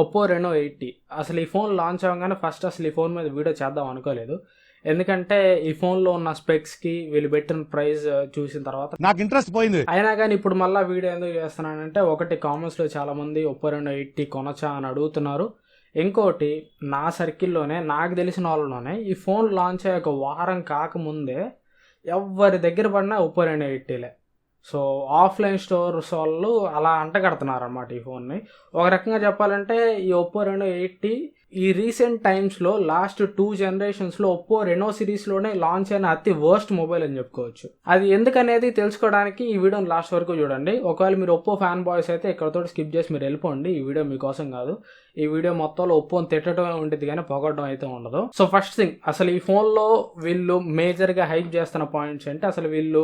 Oppo Reno 80 అసలు ఈ phone launch అవ్వగానే ఫస్ట్ అసలు ఈ ఫోన్ మీద వీడియో చేద్దాం అనుకోలేదు. ఎందుకంటే ఈ ఫోన్లో ఉన్న స్పెక్స్కి వీళ్ళు పెట్టిన ప్రైస్ చూసిన తర్వాత నాకు ఇంట్రెస్ట్ పోయింది. అయినా కానీ ఇప్పుడు మళ్ళీ వీడియో ఎందుకు చేస్తున్నానంటే, ఒకటి కామెంట్స్లో చాలామంది ఒప్పో రెనో 80 కొనొచ్చా అని అడుగుతున్నారు. ఇంకోటి నా సర్కిల్లోనే నాకు తెలిసిన వాళ్ళలోనే ఈ ఫోన్ లాంచ్ అయ్యే ఒక వారం కాకముందే ఎవరి దగ్గర పడినా ఒప్పో రెనో 80లే. సో ఆఫ్లైన్ స్టోర్స్ వాళ్ళు అలా అంటగడుతున్నారు అన్నమాట ఈ ఫోన్ని. ఒక రకంగా చెప్పాలంటే ఈ ఒప్పో రెనో 80 ఈ రీసెంట్ టైమ్స్లో లాస్ట్ 2 జనరేషన్స్లో ఒప్పో రెనో సిరీస్లోనే లాంచ్ అయిన అతి వర్స్ట్ మొబైల్ అని చెప్పుకోవచ్చు. అది ఎందుకనేది తెలుసుకోవడానికి ఈ వీడియోని లాస్ట్ వరకు చూడండి. ఒకవేళ మీరు ఒప్పో ఫ్యాన్ బాయ్స్ అయితే ఇక్కడతో స్కిప్ చేసి మీరు వెళ్ళిపోండి. ఈ వీడియో మీకోసం కాదు. ఈ వీడియో మొత్తంలో ఒప్పోని తిట్టడమే ఉంటుంది కానీ పొగడడం అయితే ఉండదు. సో ఫస్ట్ థింగ్, అసలు ఈ ఫోన్లో వీళ్ళు మేజర్గా హైప్ చేస్తున్న పాయింట్స్ ఏంటి, అసలు వీళ్ళు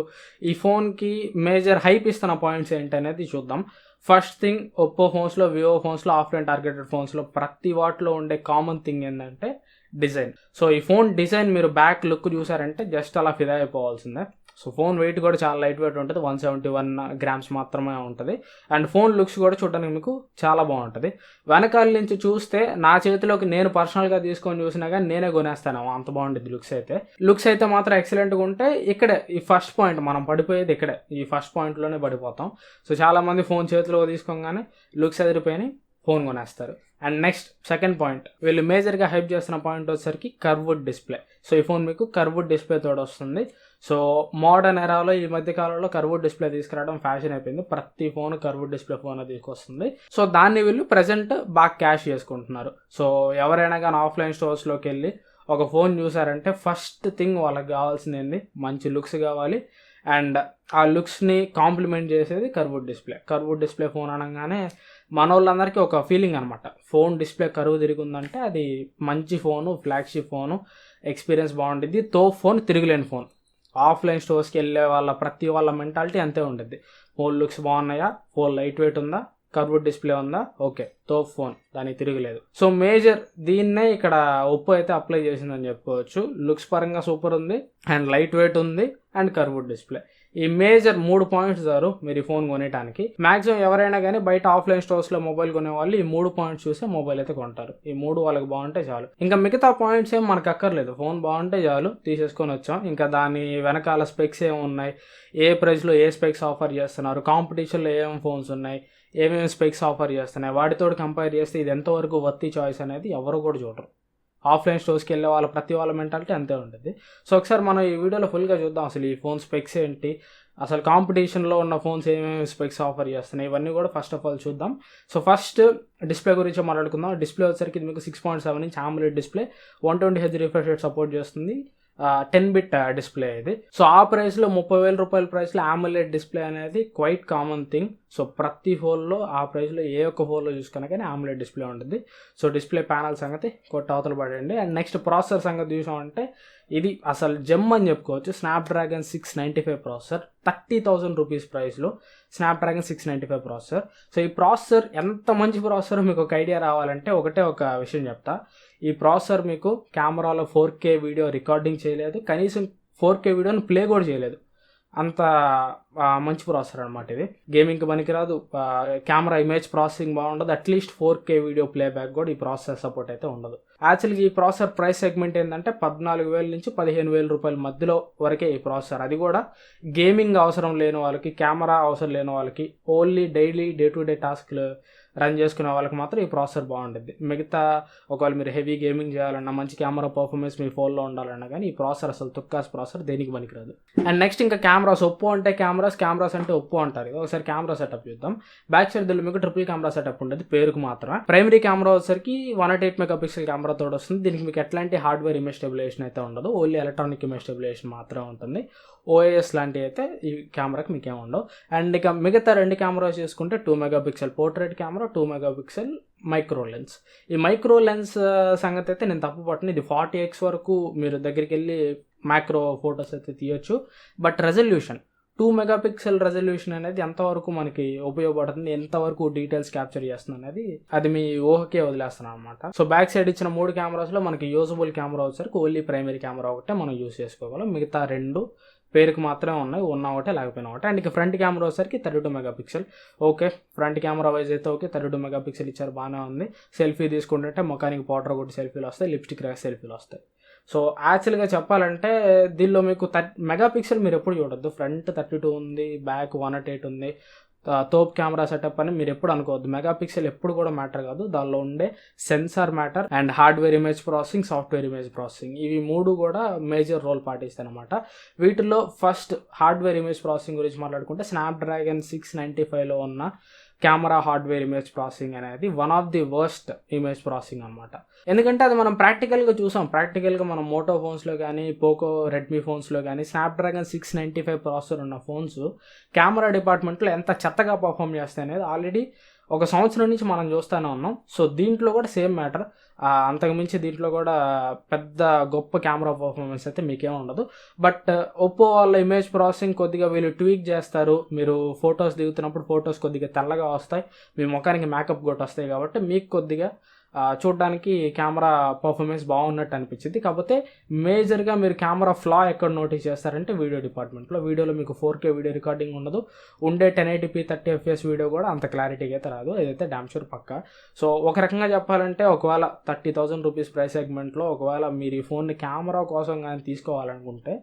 ఈ ఫోన్కి మేజర్ హైప్ ఇస్తున్న పాయింట్స్ ఏంటి అనేది చూద్దాం. ఫస్ట్ థింగ్, ఒప్పో ఫోన్స్లో, వివో ఫోన్స్లో, ఆఫ్లైన్ టార్గెటెడ్ ఫోన్స్లో ప్రతి వాటిలో ఉండే కామన్ థింగ్ ఏంటంటే డిజైన్. సో ఈ ఫోన్ డిజైన్ మీరు బ్యాక్ లుక్ చూసారంటే జస్ట్ అలా ఫిదా అయిపోవాల్సిందే. సో ఫోన్ వెయిట్ కూడా చాలా లైట్ వెయిట్ ఉంటుంది, 171 గ్రామ్స్ మాత్రమే ఉంటుంది. అండ్ ఫోన్ లుక్స్ కూడా చూడడానికి మీకు చాలా బాగుంటుంది. వెనకాల నుంచి చూస్తే నా చేతిలోకి నేను పర్సనల్గా తీసుకొని చూసినా కానీ నేనే కొనేస్తాను, అంత బాగుంటుంది లుక్స్ అయితే మాత్రం ఎక్సలెంట్గా ఉంటాయి. ఇక్కడే ఈ ఫస్ట్ పాయింట్ మనం పడిపోయేది, ఇక్కడే ఈ ఫస్ట్ పాయింట్లోనే పడిపోతాం. సో చాలామంది ఫోన్ చేతిలో తీసుకోగానే లుక్స్ ఎదిరిపోయి ఫోన్ కొనేస్తారు. అండ్ నెక్స్ట్ సెకండ్ పాయింట్, వీళ్ళు మేజర్గా హైప్ చేస్తున్న పాయింట్ వచ్చేసరికి కర్వ్డ్ డిస్ప్లే. సో ఈ ఫోన్ మీకు కర్వ్డ్ డిస్ప్లే తోడు వస్తుంది. సో మోడర్న్ ఎరాలో ఈ మధ్య కాలంలో కర్వ్డ్ డిస్ప్లే తీసుకురావడం ఫ్యాషన్ అయిపోయింది. ప్రతి ఫోన్ కర్వ్డ్ డిస్ప్లే ఫోన్ తీసుకొస్తుంది. సో దాన్ని వీళ్ళు ప్రజెంట్ బాగా క్యాష్ చేసుకుంటున్నారు. సో ఎవరైనా కానీ ఆఫ్లైన్ స్టోర్స్లోకి వెళ్ళి ఒక ఫోన్ చూసారంటే ఫస్ట్ థింగ్ వాళ్ళకి కావాల్సింది మంచి లుక్స్ కావాలి. అండ్ ఆ లుక్స్ని కాంప్లిమెంట్ చేసేది కర్వ్డ్ డిస్ప్లే ఫోన్ అనగానే మన వాళ్ళందరికీ ఒక ఫీలింగ్ అనమాట. ఫోన్ డిస్ప్లే కరువు తిరిగి ఉందంటే అది మంచి ఫోను, ఫ్లాగ్షిప్ ఫోను, ఎక్స్పీరియన్స్ బాగుంటుంది, ఫోన్ తిరుగులేని ఫోన్. ఆఫ్లైన్ స్టోర్స్కి వెళ్ళే ప్రతి వాళ్ళ మెంటాలిటీ అంతే ఉంటుంది. ఫోన్ లుక్స్ బాగున్నాయా, ఫోన్ లైట్ వెయిట్ ఉందా, కర్వ్డ్ డిస్ప్లే ఉందా, ఓకే ఫోన్, దానికి తిరగలేదు. సో మేజర్ దీన్నే ఇక్కడ ఒప్పో అయితే అప్లై చేసిందని చెప్పుకోవచ్చు. లుక్స్ పరంగా సూపర్ ఉంది, అండ్ లైట్ వెయిట్ ఉంది, అండ్ కర్వ్డ్ డిస్ప్లే. ఈ మేజర్ 3 పాయింట్స్ దారు మీరు ఈ ఫోన్ కొనేటానికి. మాక్సిమం ఎవరైనా కానీ బయట ఆఫ్లైన్ స్టోర్స్లో మొబైల్ కొనే వాళ్ళు ఈ 3 పాయింట్స్ చూసే మొబైల్ అయితే కొంటారు. ఈ 3 వాళ్ళకి బాగుంటే చాలు, ఇంకా మిగతా పాయింట్స్ ఏం మనకు అక్కర్లేదు. ఫోన్ బాగుంటే చాలు, తీసేసుకొని వచ్చాం. ఇంకా దాని వెనకాల స్పెక్స్ ఏమి ఉన్నాయి, ఏ ప్రైస్లో ఏ స్పెక్స్ ఆఫర్ చేస్తున్నారు, కాంపిటీషన్లో ఏమేమి ఫోన్స్ ఉన్నాయి, ఏమేమి స్పెక్స్ ఆఫర్ చేస్తున్నాయి, వాటితో కంపేర్ చేస్తే ఇది ఎంతవరకు వర్తీ చాయిస్ అనేది ఎవరు కూడా చూడరు. ఆఫ్లైన్ స్టోర్స్కి వెళ్ళే ప్రతి వాళ్ళ మెంటాలిటీ అంతే ఉంటుంది. సో ఒకసారి మనం ఈ వీడియోలో ఫుల్గా చూద్దాం అసలు ఈ ఫోన్ స్పెక్స్ ఏంటి, అసలు కాంపిటీషన్లో ఉన్న ఫోన్స్ ఏమేమి స్పెక్స్ ఆఫర్ చేస్తున్నాయి, ఇవన్నీ కూడా ఫస్ట్ ఆఫ్ ఆల్ చూద్దాం. సో ఫస్ట్ డిస్ప్లే గురించి మాట్లాడుకుందాం. డిస్ప్లే వచ్చేసరికి మీకు 6.7 inch AMOLED display, 120Hz refresh rate support చేస్తుంది, 10-bit డిస్ప్లే ఇది. సో ఆ ప్రైస్లో 30,000 రూపాయల ప్రైస్లో AMOLED డిస్ప్లే అనేది క్వైట్ కామన్ థింగ్. సో ప్రతి ఫోన్లో ఆ ప్రైస్లో ఏ ఒక్క ఫోన్లో చూసుకున్నా కానీ AMOLED డిస్ప్లే ఉంటుంది. సో డిస్ప్లే ప్యానల్ సంగతి కొట్ట అవతల పడండి. అండ్ నెక్స్ట్ ప్రాసెసర్ సంగతి చూసామంటే ఇది అసలు జెమ్ అని చెప్పుకోవచ్చు. స్నాప్డ్రాగన్ 695 ప్రాసెసర్, 30,000 రూపీస్ ప్రైస్లో స్నాప్డ్రాగన్ 695 ప్రాసెసర్. సో ఈ ప్రాసెసర్ ఎంత మంచి ప్రాసెసర్ మీకు ఒక ఐడియా రావాలంటే ఒకటే ఒక విషయం చెప్తా. ఈ ప్రాసెసర్ మీకు కెమెరాలో 4K వీడియో రికార్డింగ్ చేయలేదు, కనీసం 4K వీడియోని ప్లే కూడా చేయలేదు. అంత మంచి ప్రాసెసర్ అనమాట ఇది. గేమింగ్కి పనికిరాదు, కెమెరా ఇమేజ్ ప్రాసెసింగ్ బాగుండదు, అట్లీస్ట్ 4K వీడియో ప్లేబ్యాక్ కూడా ఈ ప్రాసెసర్ సపోర్ట్ అయితే ఉండదు. యాక్చువల్గా ఈ ప్రాసెసర్ ప్రైస్ సెగ్మెంట్ ఏంటంటే 14,000 నుంచి 15,000 రూపాయల మధ్యలో వరకే ఈ ప్రాసెసర్. అది కూడా గేమింగ్ అవసరం లేని వాళ్ళకి, కెమెరా అవసరం లేని వాళ్ళకి, only daily day to day టాస్క్లు రన్ చేసుకునే వాళ్ళకి మాత్రం ఈ ప్రాసెసర్ బాగుంటుంది. మిగతా ఒకవేళ మీరు హెవీ గేమింగ్ చేయాలన్నా, మంచి కెమెరా పర్ఫార్మెన్స్ మీ ఫోన్లో ఉండాలన్నా కానీ ఈ ప్రాసెసర్ అసలు తుక్కాస్ ప్రాసెసర్, దేనికి పనికిరాదు. అండ్ నెక్స్ట్ ఇంకా కెమెరాస్. ఒప్పో అంటే కెమెరాస్ అంటే ఒప్పో అంటారు. ఒకసారి కెమెరా సెటప్ చూద్దాం. బ్యాక్ సైడ్ దీనిలో మీకు ట్రిపుల్ కెమెరా సెటప్ ఉంటుంది, పేరుకు మాత్రమే. ప్రైమరీ కెమెరా వచ్చేసరికి 108 మెగాపిక్సెల్ కెమెరా తోడు వస్తుంది. దీనికి మీకు ఎట్లాంటి హార్డ్వేర్ ఇమేజ్ స్టెబిలైజేషన్ అయితే ఉండదు, ఓన్లీ ఎలక్ట్రానిక్ ఇమేజ్ స్టెబిలైజేషన్ మాత్రమే ఉంటుంది. OIS లాంటివి అయితే ఈ కెమెరాకి మీకేం ఉండవు. అండ్ ఇక మిగతా 2 కెమెరాస్ చేసుకుంటే 2 megapixel portrait camera, 2 megapixel micro lens. ఈ మైక్రో లెన్స్ సంగతి అయితే నేను తప్పు పట్టిన, ఇది 40x వరకు మీరు దగ్గరికి వెళ్ళి మైక్రో ఫొటోస్ అయితే తీయొచ్చు. బట్ రెజల్యూషన్ 2 మెగాపిక్సెల్ రెజల్యూషన్ అనేది ఎంతవరకు మనకి ఉపయోగపడుతుంది, ఎంతవరకు డీటెయిల్స్ క్యాప్చర్ చేస్తుంది అనేది అది మీ ఊహకే వదిలేస్తున్నాను అనమాట. సో బ్యాక్ సైడ్ ఇచ్చిన 3 కెమెరాస్లో మనకి యూజబుల్ కెమెరా వచ్చేసరికి ఓన్లీ ప్రైమరీ కెమెరా ఒకటే మనం యూజ్ చేసుకోగలం. మిగతా 2 పేరుకి మాత్రమే ఉన్నాయి, ఉన్న ఒకటే లేకపోయినా ఒకటే. అండ్ ఇక ఫ్రంట్ కెమెరా వచ్చేసరికి 32 megapixel. Okay, front camera wise అయితే ఓకే, 32 మెగాపిక్సెల్ ఇచ్చారు, బాగానే ఉంది. సెల్ఫీ తీసుకుంటుంటే ముఖానికి పౌడర్ కొట్టి సెల్ఫీలు వస్తాయి, లిప్స్టిక్ రాసి సెల్ఫీలు వస్తాయి. సో యాక్చువల్గా చెప్పాలంటే దీనిలో మీకు మెగాపిక్సెల్ మీరు ఎప్పుడు చూడొద్దు. ఫ్రంట్ 32 ఉంది, బ్యాక్ 108 ఉంది, తోప్ కెమెరా సెటప్ అని మీరు ఎప్పుడు అనుకోవద్దు. మెగాపిక్సెల్ ఎప్పుడు కూడా మ్యాటర్ కాదు, దానిలో ఉండే sensor matter and hardware image processing, software image processing, ఇవి 3 కూడా మేజర్ రోల్ పాటిస్తాయి అనమాట. వీటిలో ఫస్ట్ హార్డ్వేర్ ఇమేజ్ ప్రాసెసింగ్ గురించి మాట్లాడుకుంటే స్నాప్డ్రాగన్ 695లో ఉన్న కెమెరా హార్డ్వేర్ ఇమేజ్ ప్రాసెసింగ్ అనేది one of the worst image processing అనమాట. ఎందుకంటే అది మనం ప్రాక్టికల్గా చూసాం. ప్రాక్టికల్గా మనం మోటో ఫోన్స్లో కానీ, పోకో, రెడ్మీ ఫోన్స్లో కానీ స్నాప్డ్రాగన్ 695 ప్రాసెసర్ ఉన్న ఫోన్స్ కెమెరా డిపార్ట్మెంట్లో ఎంత చెత్తగా పర్ఫామ్ చేస్తాయి అనేది ఆల్రెడీ ఒక సంవత్సరం నుంచి మనం చూస్తూనే ఉన్నాం. సో దీంట్లో కూడా సేమ్ మ్యాటర్. అంతకుమించి దీంట్లో కూడా పెద్ద గొప్ప కెమెరా పర్ఫార్మెన్స్ అయితే మీకేం ఉండదు. బట్ ఒప్పో వాళ్ళ ఇమేజ్ ప్రాసెసింగ్ కొద్దిగా వీళ్ళు ట్వీక్ చేస్తారు. మీరు ఫొటోస్ దిగుతున్నప్పుడు ఫొటోస్ కొద్దిగా తెల్లగా వస్తాయి, మీ ముఖానికి మేకప్ కొట్టి వస్తాయి, కాబట్టి మీకు కొద్దిగా చూడడానికి కెమెరా పర్ఫార్మెన్స్ బాగున్నట్టు అనిపించింది. కాకపోతే మేజర్గా మీరు కెమెరా ఫ్లా ఎక్కడ నోటీస్ చేస్తారంటే వీడియో డిపార్ట్మెంట్లో. వీడియోలో మీకు 4K వీడియో రికార్డింగ్ ఉండదు, ఉండే 1080p 30 fps వీడియో కూడా అంత క్లారిటీగా అయితే రాదు, ఇదైతే డామ్ షూర్ పక్కా. సో ఒక రకంగా చెప్పాలంటే ఒకవేళ 30,000 రూపీస్ ప్రైస్ సెగ్మెంట్లో ఒకవేళ మీరు ఈ ఫోన్ని కెమెరా కోసం కానీ తీసుకోవాలనుకుంటే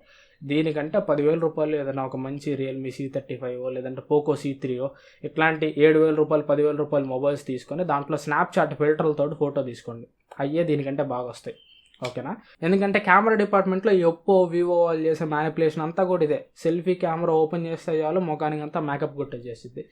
దీనికంటే 10,000 రూపాయలు ఏదైనా ఒక మంచి రియల్మీ C35 లేదంటే పోకో C3 ఇట్లాంటి 7,000 రూపాయలు 10,000 రూపాయలు మొబైల్స్ తీసుకొని దాంట్లో స్నాప్చాట్ ఫిల్టర్లతో ఫోటో తీసుకోండి, అయ్యే దీనికంటే బాగా వస్తాయి. ఓకేనా? ఎందుకంటే కెమెరా డిపార్ట్మెంట్లో ఈ ఒప్పో, వివో వాళ్ళు చేసే మ్యానిపులేషన్ అంతా కూడా ఇదే. సెల్ఫీ కెమెరా ఓపెన్ చేస్తే చాలు ముఖానికి అంతా మేకప్ కొట్టేసేసింది.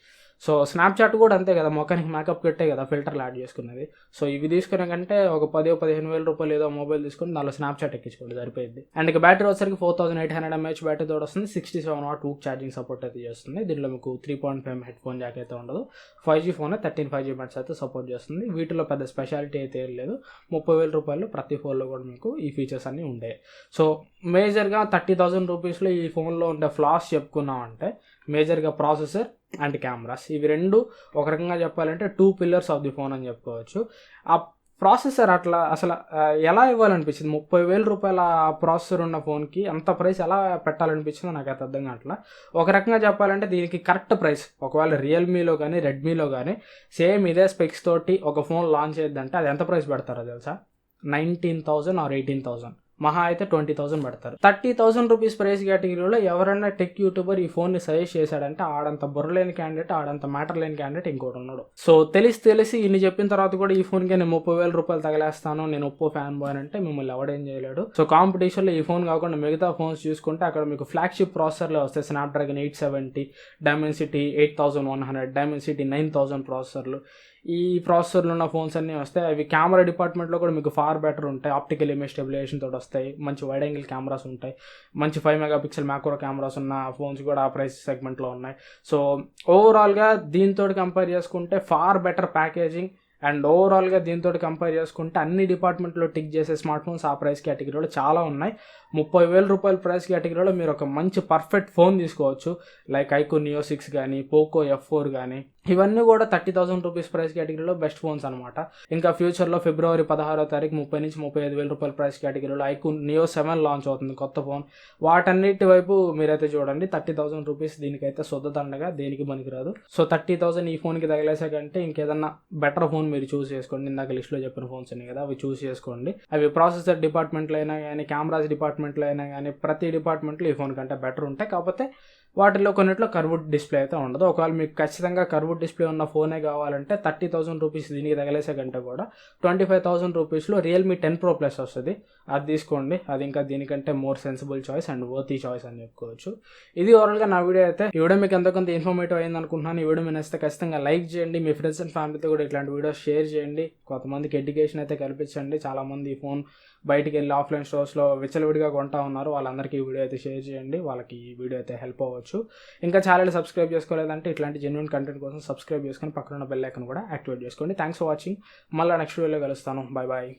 సో స్నాప్చాట్ కూడా అంతే కదా, ముఖానికి మేకప్ కొట్టే కదా ఫిల్టర్లు యాడ్ చేసుకున్నది. సో ఇవి తీసుకునే కంటే ఒక 10,000-15,000 రూపాయలు ఏదో మొబైల్ తీసుకుని దానిలో స్నాప్చాట్ ఎక్కించుకోండి, సరిపోయింది. అండ్ ఇక బ్యాటరీ వచ్చరికి 4800 mAh బ్యాటరీ తోడు వస్తుంది. 67W ఛార్జింగ్ సపోర్ట్ అయితే చేస్తుంది. దీనిలో మీకు 3.5 హెడ్ ఫోన్ జాక్ అయితే ఉండదు. 5G ఫోన్ 13 5G బ్యాట్స్ అయితే సపోర్ట్ చేస్తుంది. వీటిలో పెద్ద స్పెషాలిటీ అయితే ఏం లేదు. 30,000 రూపాయలు ప్రతి ఫోన్లో కూడా మీకు ఈ ఫీచర్స్ అన్నీ ఉంటాయి. సో మేజర్గా 30,000 రూపీస్లో ఈ ఫోన్లో ఉండే ఫ్లాస్ చెప్పుకున్నామంటే మేజర్గా ప్రాసెసర్ అండ్ కెమెరాస్, ఇవి రెండు ఒక రకంగా చెప్పాలంటే 2 pillars ఆఫ్ ది ఫోన్ అని చెప్పుకోవచ్చు. ఆ ప్రాసెసర్ అట్లా అసలు ఎలా ఇవ్వాలనిపించింది? 30,000 రూపాయల ప్రాసెసర్ ఉన్న ఫోన్కి అంత ప్రైస్ ఎలా పెట్టాలనిపించిందో నాకైతే అర్థం కావట్లా. ఒక రకంగా చెప్పాలంటే దీనికి కరెక్ట్ ప్రైస్ ఒకవేళ రియల్మీలో కానీ రెడ్మీలో కానీ సేమ్ ఇదే స్పెక్స్ తోటి ఒక ఫోన్ లాంచ్ చేద్దంటే అది ఎంత ప్రైస్ పెడతారో తెలుసా? 19,000 or 18,000, మహా అయితే 20,000 పెడతారు. 30,000 రూపీస్ ప్రైస్ కేటగిరీలో ఎవరైనా టెక్ యూట్యూబర్ ఈ ఫోన్ని సజెస్ట్ చేశాడంటే ఆడంత బుర్రలేని క్యాండిడేట్, ఆడంత మ్యాటర్ లేని క్యాండిడేట్ ఇంకోటి ఉన్నాడు. సో తెలిసి ఇన్ని చెప్పిన తర్వాత కూడా ఈ ఫోన్కి నేను 30,000 రూపాయలు తగలేస్తాను, నేను ఒప్పో ఫ్యాన్ బాయ్ అంటే మిమ్మల్ని ఎవడేం చేయలేడు. సో కాంపిటీషన్లో ఈ ఫోన్ కాకుండా మిగతా ఫోన్స్ చూసుకుంటే అక్కడ మీకు ఫ్లాగ్షిప్ ప్రాసెసర్లో వస్తాయి. స్నాప్డ్రాగన్ 870, డైమెన్సిటీ 8100, డైమెన్సిటీ 9000 ప్రాసెసర్లు. ఈ ప్రాసెసర్లు ఉన్న ఫోన్స్ అన్నీ వస్తాయి. అవి కెమెరా డిపార్ట్మెంట్లో కూడా మీకు ఫార్ బెటర్ ఉంటాయి. ఆప్టికల్ ఇమేజ్ స్టెబిలైజేషన్ తోటి వస్తాయి. మంచి వైడ్ యాంగిల్ కెమెరాస్ ఉంటాయి. మంచి 5 మెగాపిక్సెల్ మ్యాక్రో కెమెరాస్ ఉన్న ఫోన్స్ కూడా ఆ ప్రైస్ సెగ్మెంట్లో ఉన్నాయి. సో ఓవరాల్గా దీంతో కంపేర్ చేసుకుంటే ఫార్ బెటర్ ప్యాకేజింగ్ అండ్ ఓవరాల్గా దీంతో కంపేర్ చేసుకుంటే అన్ని డిపార్ట్మెంట్లో టిక్ చేసే స్మార్ట్ ఫోన్స్ ఆ ప్రైస్ కేటగిరీలో చాలా ఉన్నాయి. 30,000 రూపాయల ప్రైస్ కేటగిరీలో మీరు ఒక మంచి పర్ఫెక్ట్ ఫోన్ తీసుకోవచ్చు. లైక్ ఐక్యూన్ నియో 6 కానీ, పోకో F4 కానీ, ఇవన్నీ కూడా 30,000 రూపీస్ ప్రైస్ కేటగిరీలో బెస్ట్ ఫోన్స్ అనమాట. ఇంకా ఫ్యూచర్లో ఫిబ్రవరి 16వ తారీఖు 30,000 నుంచి 35,000 రూపాయల ప్రైస్ కేటగిరీలో ఐక్యూన్ నియో 7 లాంచ్ అవుతుంది, కొత్త ఫోన్. వాటన్నిటి వైపు మీరైతే చూడండి. 30,000 రూపీస్ దీనికైతే శుద్ధదండగా దేనికి పనికిరాదు. సో 30,000 ఈ ఫోన్కి తగిలేసే కంటే ఇంకేదన్నా బెటర్ ఫోన్ మీరు చూస్ చేసుకోండి. ఇందాక లిస్ట్లో చెప్పిన ఫోన్స్ ఉన్నాయి కదా, అవి చూస్ చేసుకోండి. అవి ప్రాసెసర్ డిపార్ట్మెంట్లో అయినా కానీ, కెమెరాస్ డిపార్ట్మెంట్లో అయినా కానీ, ప్రతి డిపార్ట్మెంట్లో ఈ ఫోన్ కంటే బెటర్ ఉంటాయి. కాకపోతే వాటిలో కొన్నిట్లో కర్వ్డ్ డిస్ప్లే అయితే ఉండదు. ఒకవేళ మీకు ఖచ్చితంగా కర్వ్డ్ డిస్ప్లే ఉన్న ఫోనే కావాలంటే 30,000 రూపీస్ దీనికి తగిలేసే కంటే కూడా 25,000 రూపీస్లో రియల్మీ 10 Pro Plus వస్తుంది, అది తీసుకోండి. అది ఇంకా దీనికంటే more sensible choice and worthy choice అని చెప్పుకోవచ్చు. ఇది ఓవరాల్గా నా వీడియో అయితే. ఈ వీడియో మీకు ఎంతో కొంత ఇన్ఫర్మేటివ్ అయింది అనుకుంటున్నాను. ఈ వీడియో మీరు నచ్చితే ఖచ్చితంగా లైక్ చేయండి. మీ ఫ్రెండ్స్ అండ్ ఫ్యామిలీతో కూడా ఇట్లాంటి వీడియోస్ షేర్ చేయండి. కొంతమందికి ఎడ్యుకేషన్ అయితే కల్పించండి. చాలామంది ఈ ఫోన్ బయటికి వెళ్ళి ఆఫ్లైన్ స్టోర్స్లో విచ్చలవిడిగా కొంటా ఉన్నారు. వాళ్ళందరికీ ఈ వీడియో అయితే షేర్ చేయండి, వాళ్ళకి ఈ వీడియో అయితే హెల్ప్ అవ్వచ్చు. ఇంకా ఛానల్ సబ్స్క్రైబ్ చేసుకోలేదంటే ఇట్లాంటి జెన్యూన్ కంటెంట్ కోసం సబ్స్క్రైబ్ చేసుకొని పక్కన ఉన్న బెల్ ఐకాన్ కూడా యాక్టివేట్ చేసుకోండి. Thanks for watching. మళ్ళీ నెక్స్ట్ వీడియోలో కలుస్తాను. Bye bye.